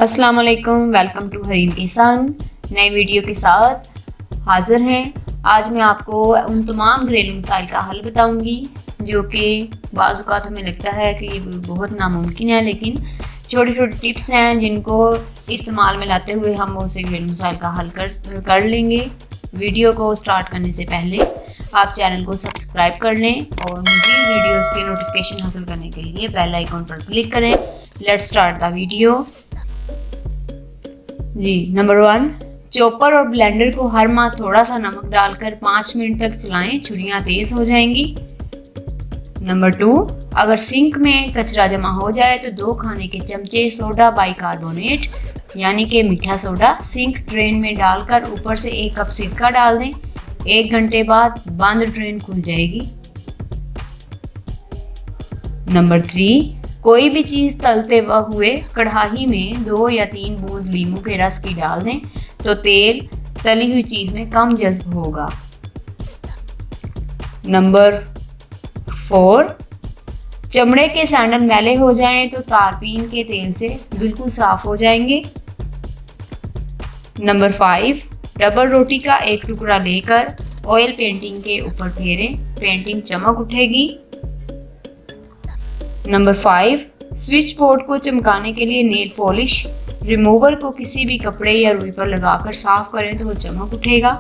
अस्सलाम वालेकुम, welcome to Hareem किसान। नई वीडियो के साथ हाज़िर हैं। आज मैं आपको उन तमाम घरेलू मसाइल का हल बताऊंगी जो कि बाज़ औक़ात हमें लगता है कि ये बहुत नामुमकिन है, लेकिन छोटे छोटे टिप्स हैं जिनको इस्तेमाल में लाते हुए हम उसे घरेलू मसाइल का हल कर लेंगे। वीडियो को स्टार्ट करने से पहले आप चैनल को सब्सक्राइब कर लें और मुझे वीडियोज़ के नोटिफिकेशन हासिल करने के लिए बेल आइकॉन पर क्लिक करें। Let's start the video. जी, नंबर 1, चॉपर और ब्लेंडर को हर माह थोड़ा सा नमक डालकर 5 मिनट तक चलाएं, छुरियां तेज हो जाएंगी। नंबर 2, अगर सिंक में कचरा जमा हो जाए तो 2 खाने के चमचे सोडा बाइकार्बोनेट यानी कि मीठा सोडा सिंक ड्रेन में डालकर ऊपर से 1 कप सिरका डाल दें। 1 घंटे बाद बंद ड्रेन खुल जाएगी। नंबर 3, कोई भी चीज़ तलते हुए कढ़ाई में 2 या 3 बूंद नींबू के रस की डाल दें तो तेल तली हुई चीज़ में कम जज्ब होगा। नंबर 4, चमड़े के सैंडल मैले हो जाएं तो तारपीन के तेल से बिल्कुल साफ हो जाएंगे। नंबर 5, डबल रोटी का 1 टुकड़ा लेकर ऑयल पेंटिंग के ऊपर फेरें, पेंटिंग चमक उठेगी। नंबर 5, स्विच बोर्ड को चमकाने के लिए नेल पॉलिश रिमूवर को किसी भी कपड़े या रुई पर लगाकर साफ करें तो वो चमक उठेगा।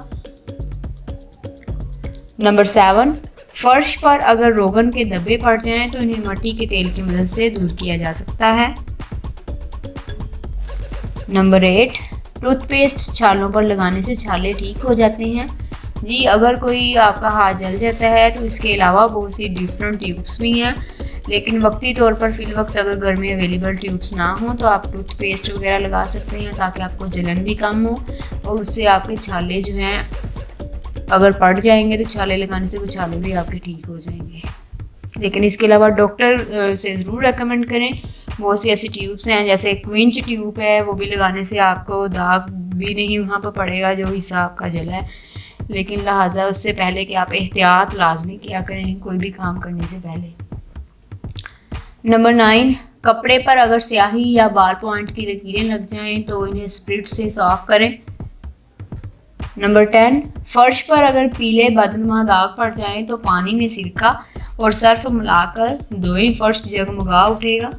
नंबर 7, फर्श पर अगर रोगन के धब्बे पड़ जाएं तो इन्हें मिट्टी के तेल की मदद से दूर किया जा सकता है। नंबर 8, टूथपेस्ट छालों पर लगाने से छाले ठीक हो जाते हैं। जी, अगर कोई आपका हाथ जल जाता है तो इसके अलावा बहुत सी डिफरेंट ट्यूब्स भी हैं, लेकिन वक्ती तौर पर फिल वक्त अगर घर में अवेलेबल ट्यूब्स ना हो तो आप टूथपेस्ट वगैरह लगा सकते हैं ताकि आपको जलन भी कम हो और उससे आपके छाले जो हैं अगर पड़ जाएंगे तो छाले लगाने से वो छाले भी आपके ठीक हो जाएंगे। लेकिन इसके अलावा डॉक्टर से ज़रूर रेकमेंड करें। बहुत सी ऐसी ट्यूब्स हैं जैसे क्विंच ट्यूब है, वो भी लगाने से आपको दाग भी नहीं वहाँ पर पड़ेगा जो हिस्सा आपका जला है। लेकिन लिहाजा उससे पहले कि आप एहतियात लाजमी किया करें कोई भी काम करने से पहले। नंबर 9, कपड़े पर अगर स्याही या बाल पॉइंट की लकीरें लग जाएं तो इन्हें स्प्रिट से साफ करें। नंबर 10, फर्श पर अगर पीले बदनुमा दाग पड़ जाएं तो पानी में सिरका और सर्फ मिलाकर धोएं, फर्श जगमगा उठेगा।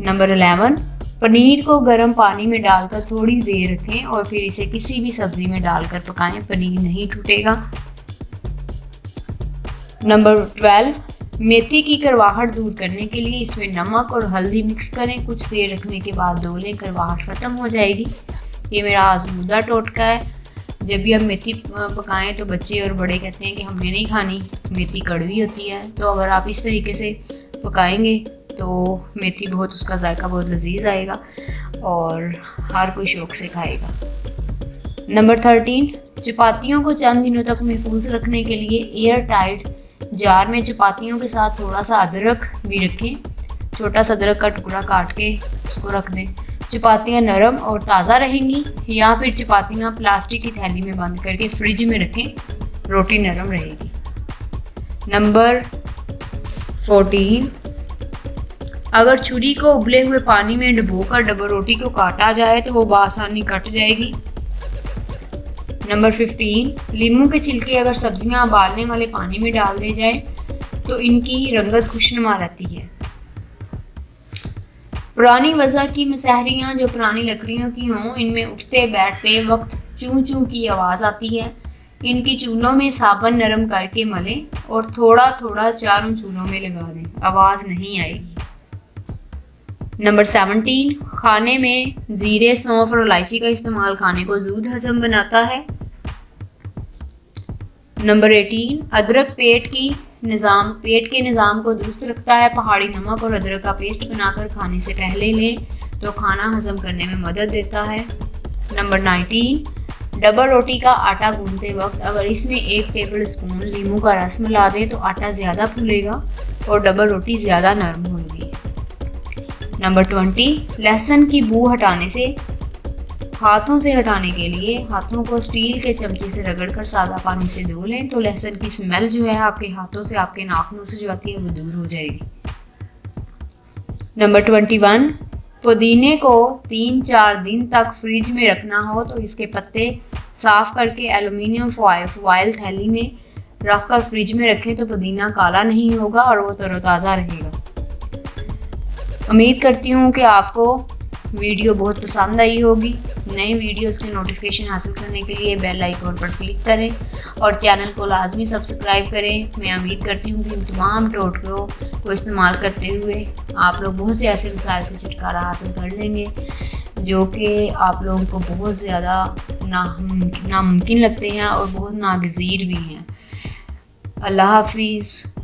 नंबर 11, पनीर को गर्म पानी में डालकर थोड़ी देर रखें और फिर इसे किसी भी सब्जी में डालकर पकाएं, पनीर नहीं टूटेगा। नंबर 12, मेथी की करवाहट दूर करने के लिए इसमें नमक और हल्दी मिक्स करें, कुछ देर रखने के बाद धो लें, करवाहट ख़त्म हो जाएगी। ये मेरा आजमूदा टोटका है। जब भी हम मेथी पकाएं तो बच्चे और बड़े कहते हैं कि हमने नहीं खानी, मेथी कड़वी होती है। तो अगर आप इस तरीके से पकाएंगे तो मेथी बहुत उसका जायका बहुत लजीज आएगा और हर कोई शौक़ से खाएगा। नंबर 13, चपातियों को चंद दिनों तक महफूज रखने के लिए एयर टाइट जार में चपातियों के साथ थोड़ा सा अदरक भी रखें। छोटा सा अदरक का टुकड़ा काट के उसको रख दें। चपातियाँ नरम और ताज़ा रहेंगी। या फिर चपातियाँ प्लास्टिक की थैली में बंद करके फ्रिज में रखें, रोटी नरम रहेगी। नंबर 14, अगर छुरी को उबले हुए पानी में डुबोकर डबल रोटी को काटा जाए तो वो बआसानी कट जाएगी। नंबर 15, लीमू के छिलके अगर सब्जियां उबालने वाले पानी में डाल दिए जाए तो इनकी रंगत खुशनुमा रहती है। पुरानी वजह की मसहरियाँ जो पुरानी लकड़ियों की हों, इनमें उठते बैठते वक्त चूं चूं की आवाज़ आती है। इनकी चूल्हों में साबुन नरम करके मलें और थोड़ा थोड़ा चारों चूल्हों में लगा दें, आवाज़ नहीं आएगी। नंबर 17, खाने में जीरे, सौंफ और इलायची का इस्तेमाल खाने को जूद हजम बनाता है। नंबर 18, अदरक पेट के निज़ाम को दुरुस्त रखता है। पहाड़ी नमक और अदरक का पेस्ट बनाकर खाने से पहले लें तो खाना हजम करने में मदद देता है। नंबर 19, डबल रोटी का आटा गूंथते वक्त अगर इसमें 1 टेबल स्पून नींबू का रस मिला दें तो आटा ज़्यादा फूलेगा और डबल रोटी ज़्यादा नरम होगी। नंबर 20, लहसुन की बू हाथों से हटाने के लिए हाथों को स्टील के चमचे से रगड़कर सादा पानी से धो लें तो लहसुन की स्मेल जो है आपके हाथों से, आपके नाखूनों से जो आती है वो दूर हो जाएगी। नंबर 21, पुदीने को 3-4 दिन तक फ्रिज में रखना हो तो इसके पत्ते साफ करके एल्युमिनियम फॉयल थैली में रखकर फ्रिज में रखें तो पुदीना काला नहीं होगा और वो तरोताज़ा रहेगा। उम्मीद करती हूँ कि आपको वीडियो बहुत पसंद आई होगी। नई वीडियोस के नोटिफिकेशन हासिल करने के लिए बेल आइकॉन पर क्लिक करें और चैनल को लाजमी सब्सक्राइब करें। मैं उम्मीद करती हूँ कि इन तमाम टोटकों को इस्तेमाल करते हुए आप लोग बहुत से ऐसे मसाइल से छुटकारा हासिल कर लेंगे जो कि आप लोगों को बहुत ज़्यादा नामुमकिन लगते हैं और बहुत नागज़ीर भी हैं। अल्लाह हाफिज़।